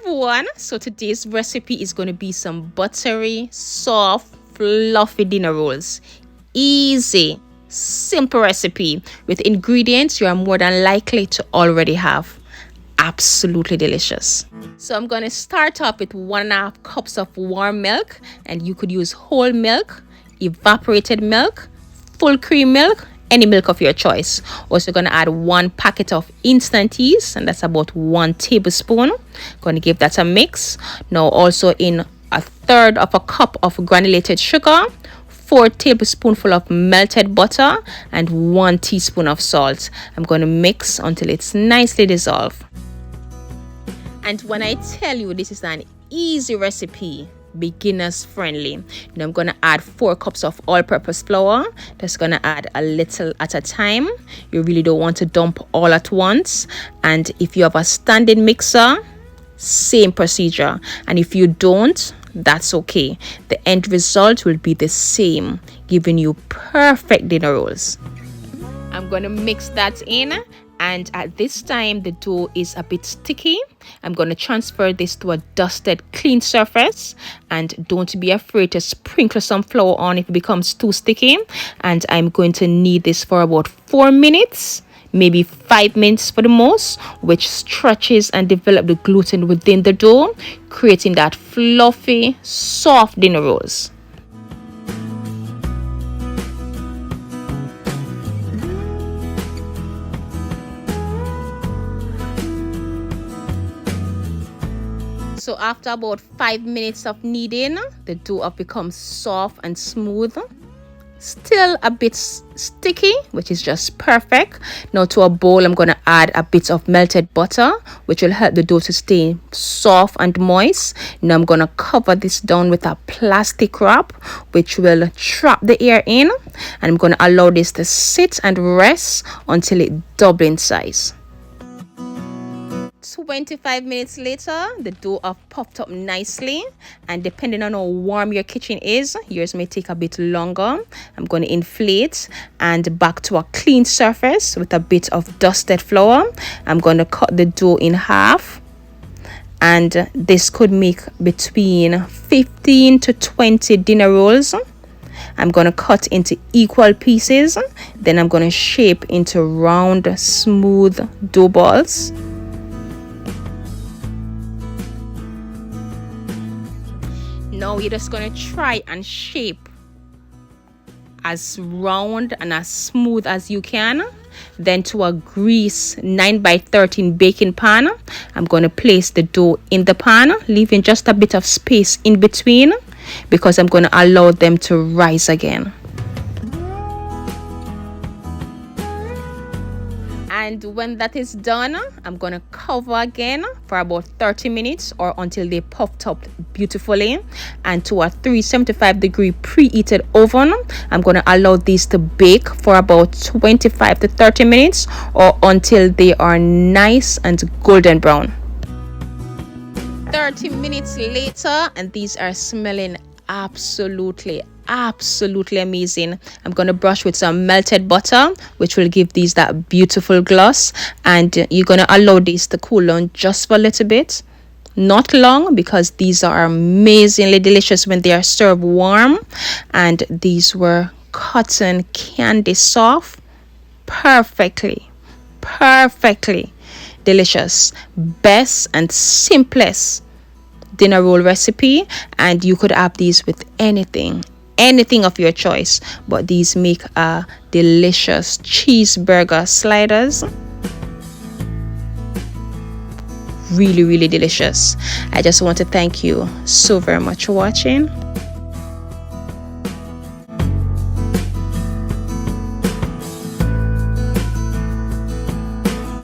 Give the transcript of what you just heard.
everyone, so today's recipe is going to be some buttery, soft, fluffy dinner rolls. Easy, simple recipe with ingredients you are more than likely to already have. Absolutely delicious. So I'm going to start off with 1.5 cups of warm milk, and you could use whole milk, evaporated milk, full cream milk, any milk of your choice. Also going to add 1 packet of instant yeast, and that's about 1 tablespoon. Going to give that a mix. Now also in 1/3 cup of granulated sugar, 4 tablespoonful of melted butter, and 1 teaspoon of salt. I'm going to mix until it's nicely dissolved. And when I tell you this is an easy recipe, beginners friendly, now I'm going to add 4 cups of all-purpose flour. Just going to add a little at a time. You really don't want to dump all at once. And if you have a standing mixer, same procedure. And if you don't, that's okay. The end result will be the same, giving you perfect dinner rolls. I'm going to mix that in. And at this time, the dough is a bit sticky. I'm going to transfer this to a dusted, clean surface. And don't be afraid to sprinkle some flour on if it becomes too sticky. And I'm going to knead this for about 4 minutes, maybe 5 minutes for the most, which stretches and develops the gluten within the dough, creating that fluffy, soft dinner rolls. So after about 5 minutes of kneading, the dough becomes soft and smooth. Still a bit sticky, which is just perfect. Now to a bowl, I'm going to add a bit of melted butter, which will help the dough to stay soft and moist. Now I'm going to cover this down with a plastic wrap, which will trap the air in. And I'm going to allow this to sit and rest until it doubles in size. 25 minutes later, the dough have puffed up nicely, and depending on how warm your kitchen is, yours may take a bit longer. I'm going to inflate and back to a clean surface with a bit of dusted flour. I'm going to cut the dough in half, and this could make between 15 to 20 dinner rolls. I'm going to cut into equal pieces, then I'm going to shape into round, smooth dough balls. Now you're just going to try and shape as round and as smooth as you can. Then to a grease 9x13 baking pan, I'm going to place the dough in the pan, leaving just a bit of space in between because I'm going to allow them to rise again. And when that is done, I'm going to cover again for about 30 minutes or until they puffed up beautifully. And to a 375-degree preheated oven, I'm going to allow these to bake for about 25 to 30 minutes or until they are nice and golden brown. 30 minutes later, and these are smelling absolutely amazing. I'm going to brush with some melted butter, which will give these that beautiful gloss, and you're going to allow these to cool down just for a little bit, not long, because these are amazingly delicious when they are served warm. And these were cotton candy soft, perfectly delicious. Best and simplest dinner roll recipe, and you could have these with anything of your choice, but these make a delicious cheeseburger sliders. Really delicious. I just want to thank you so very much for watching.